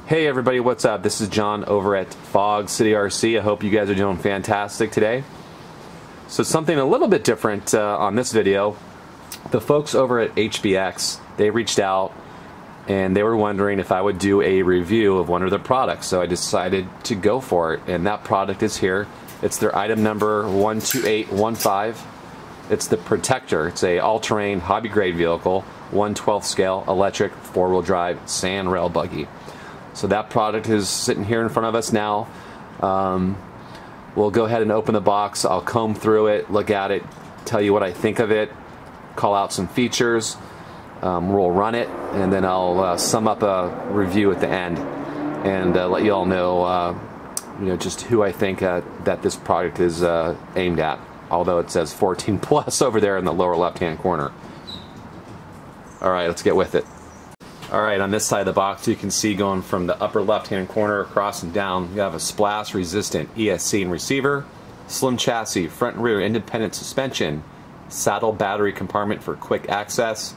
Hey everybody, what's up? This is John over at Fog City RC. I hope you guys are doing fantastic today. So something a little bit different on this video. The folks over at HBX, they reached out and they were wondering if I would do a review of one of their products. So I decided to go for it, and that product is here. It's their item number 12815. It's the Protector. It's a all-terrain hobby grade vehicle, 1/12 scale electric 4-wheel drive sand rail buggy. So that product is sitting here in front of us now. We'll go ahead and open the box. I'll comb through it, look at it, tell you what I think of it, call out some features. We'll run it, and then I'll sum up a review at the end and let you all know, just who I think that this product is aimed at. Although it says 14 plus over there in the lower left-hand corner. All right, let's get with it. All right, on this side of the box, you can see going from the upper left-hand corner across and down, you have a splash-resistant ESC and receiver, slim chassis, front and rear independent suspension, saddle battery compartment for quick access,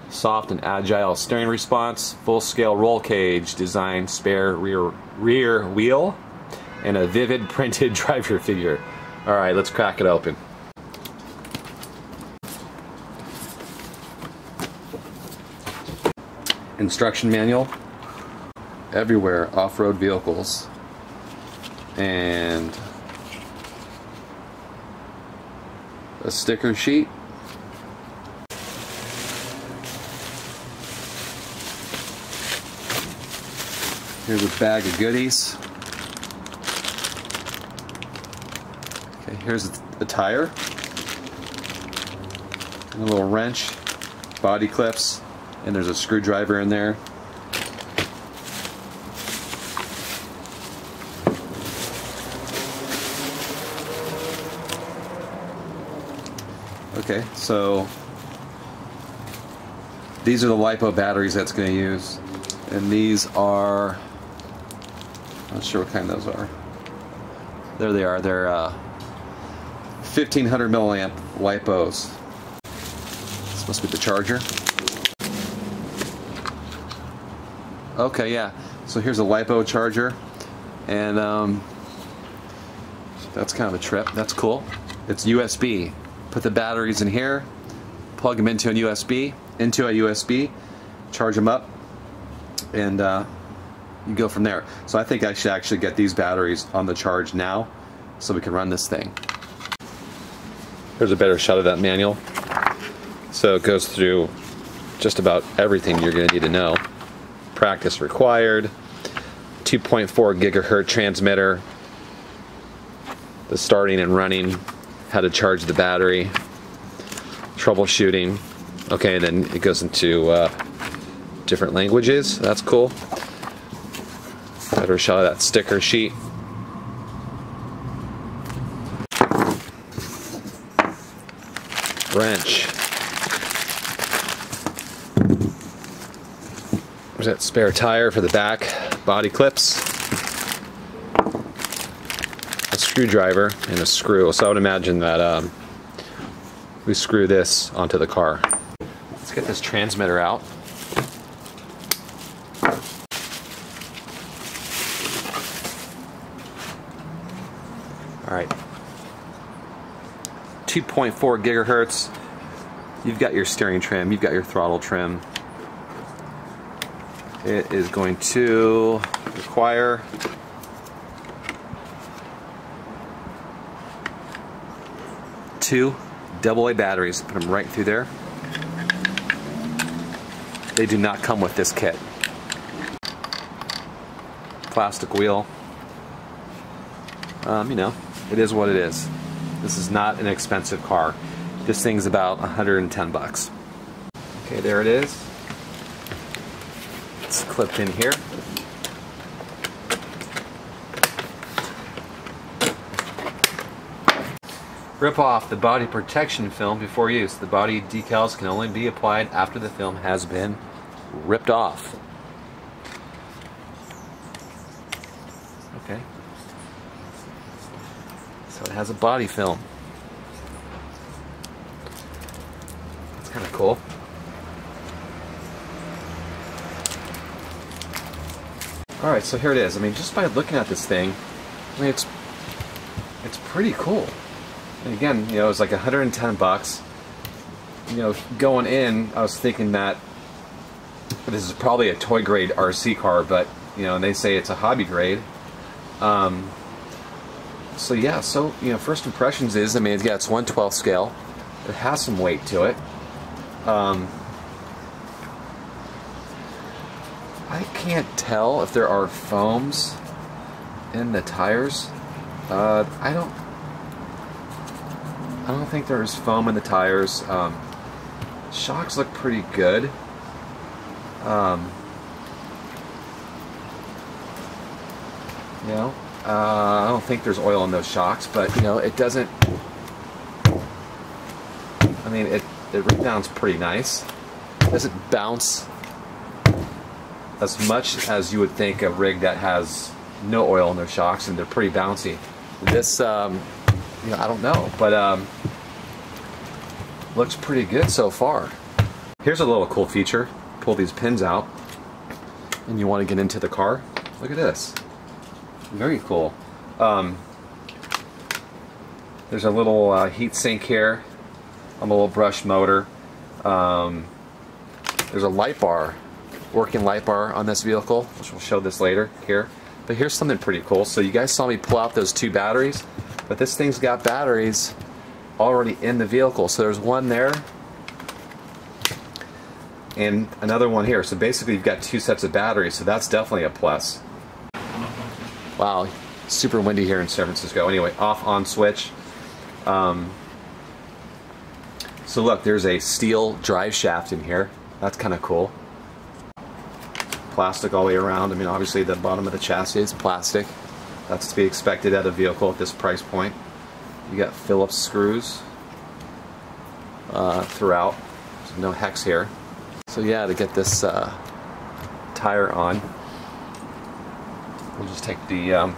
soft and agile steering response, full-scale roll cage, design spare rear wheel, and a vivid printed driver figure. All right, let's crack it open. Instruction manual, everywhere off-road vehicles, and a sticker sheet. Here's a bag of goodies. Okay, here's the tire, and a little wrench, body clips, and there's a screwdriver in there. Okay, so these are the LiPo batteries that's going to use, and these are, not sure what kind those are. There they are. They're 1500 milliamp LiPos. This must be the charger. Okay, yeah. So here's a LiPo charger, and that's kind of a trip. That's cool. It's USB. Put the batteries in here, plug them into a USB, charge them up, and you go from there. So I think I should actually get these batteries on the charge now, so we can run this thing. Here's a better shot of that manual. So it goes through just about everything you're going to need to know. Practice required, 2.4 gigahertz transmitter, the starting and running, how to charge the battery, troubleshooting. Okay, and then it goes into different languages. That's cool. Better shot of that sticker sheet. Wrench. There's that spare tire for the back, body clips, a screwdriver, and a screw. So I would imagine that we screw this onto the car. Let's get this transmitter out. All right, 2.4 gigahertz. You've got your steering trim, you've got your throttle trim. It is going to require two AA batteries. Put them right through there. They do not come with this kit. Plastic wheel. It is what it is. This is not an expensive car. This thing's about 110 bucks. Okay, there it is. It's clipped in here. Rip off the body protection film before use. The body decals can only be applied after the film has been ripped off. Okay. So it has a body film. That's kind of cool. Alright, so here it is. I mean, just by looking at this thing, I mean, it's pretty cool. And again, you know, it's like 110 bucks. You know, going in, I was thinking that this is probably a toy grade RC car, but, you know, and they say it's a hobby grade. So yeah, so, you know, first impressions is, I mean, it's got its 1/12 scale. It has some weight to it. I can't tell if there are foams in the tires. I don't think there's foam in the tires. Shocks look pretty good. You know, I don't think there's oil in those shocks, but you know, it doesn't. I mean, it rebounds pretty nice. It doesn't bounce as much as you would think a rig that has no oil in their shocks, and they're pretty bouncy. This, you know, I don't know, but looks pretty good so far. Here's a little cool feature. Pull these pins out, and you want to get into the car. Look at this. Very cool. There's a little heat sink here on the little brush motor. There's a light bar, working light bar on this vehicle, which we'll show this later here. But here's something pretty cool. So you guys saw me pull out those 2 batteries, but this thing's got batteries already in the vehicle. So there's one there and another one here. So basically you've got 2 sets of batteries, so that's definitely a plus. Wow, super windy here in San Francisco. Anyway, off on switch. So look, there's a steel drive shaft in here. That's kind of cool. Plastic all the way around. I mean, obviously the bottom of the chassis is plastic. That's to be expected at a vehicle at this price point. You got Phillips screws throughout. There's no hex here. So yeah, to get this tire on, we'll just take the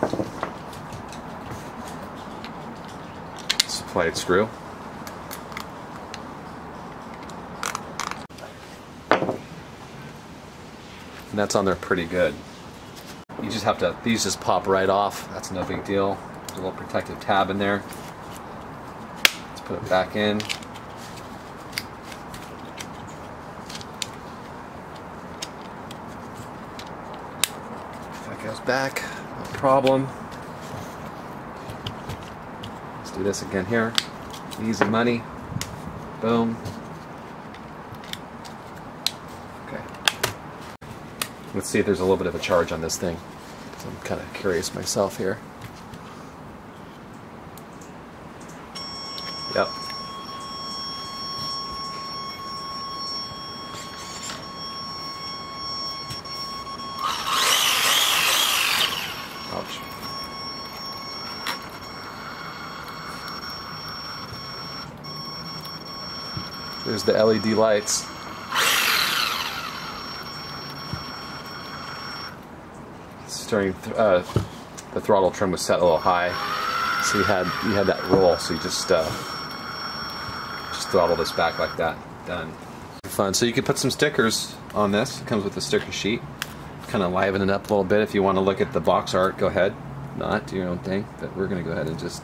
supplied screw. And that's on there pretty good. You just have to, these just pop right off. That's no big deal. There's a little protective tab in there. Let's put it back in. If that goes back, no problem. Let's do this again here. Easy money. Boom. Let's see if there's a little bit of a charge on this thing. So I'm kind of curious myself here. Yep. Ouch. There's the LED lights. During the throttle trim was set a little high, so you had that roll. So you just throttle this back like that. Done. Fun. So you can put some stickers on this. It comes with a sticker sheet. Kind of liven it up a little bit. If you want to look at the box art, go ahead. Not do your own thing. But we're going to go ahead and just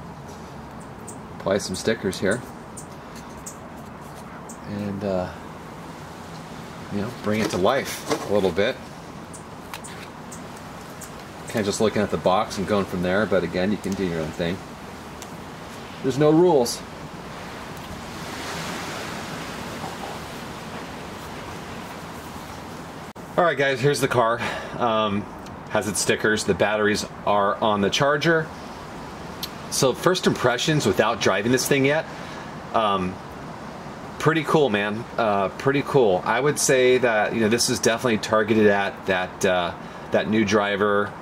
apply some stickers here, and you know, bring it to life a little bit. Kind of just looking at the box and going from there, but again, you can do your own thing. There's no rules. Alright guys, here's the car. Has its stickers. The batteries are on the charger. So first impressions without driving this thing yet, pretty cool, man. Pretty cool. I would say that, you know, this is definitely targeted at that new driver.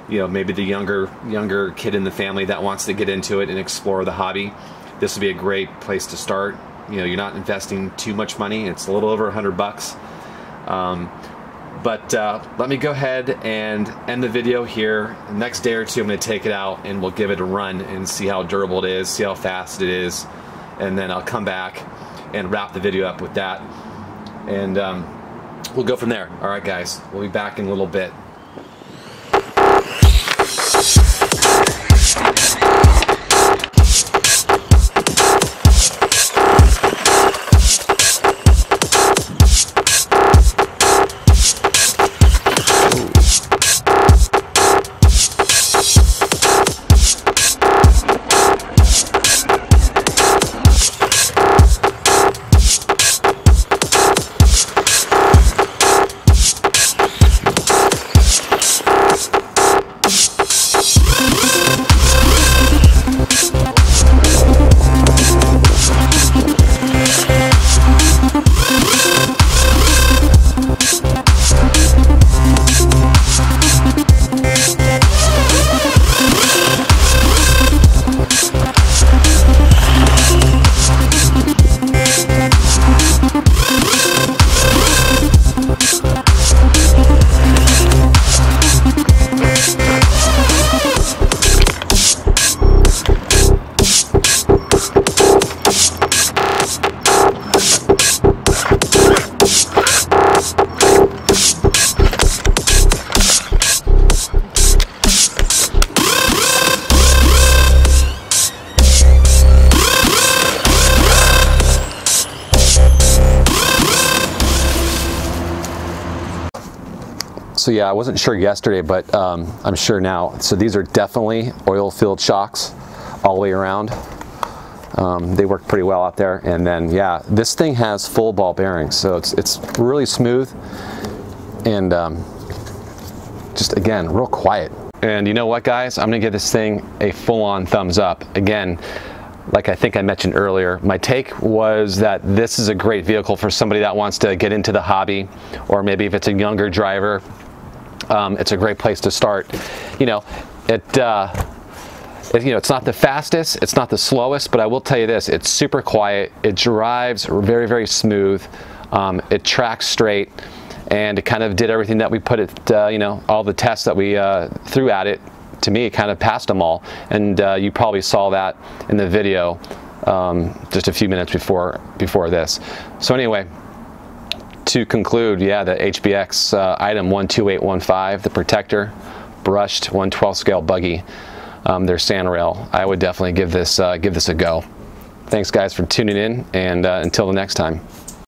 You know, maybe the younger kid in the family that wants to get into it and explore the hobby. This would be a great place to start. You know, you're not investing too much money. It's a little over $100. But let me go ahead and end the video here. The next day or two, I'm going to take it out and we'll give it a run and see how durable it is, see how fast it is, and then I'll come back and wrap the video up with that, and we'll go from there. All right, guys, we'll be back in a little bit. So yeah, I wasn't sure yesterday, but I'm sure now. So these are definitely oil-filled shocks all the way around. They work pretty well out there. And then yeah, this thing has full ball bearings, so it's really smooth and just again real quiet. And you know what, guys, I'm gonna give this thing a full-on thumbs up. Again, like I think I mentioned earlier, my take was that this is a great vehicle for somebody that wants to get into the hobby, or maybe if it's a younger driver, it's a great place to start. You know, it's not the fastest, it's not the slowest, but I will tell you this, it's super quiet, it drives very, very smooth, it tracks straight, and it kind of did everything that we put it, you know, all the tests that we threw at it. To me, it kind of passed them all, and you probably saw that in the video just a few minutes before this. So anyway, to conclude, yeah, the HBX item 12815, the Protector, brushed 1/12 scale buggy, their sand rail. I would definitely give this a go. Thanks, guys, for tuning in, and until the next time.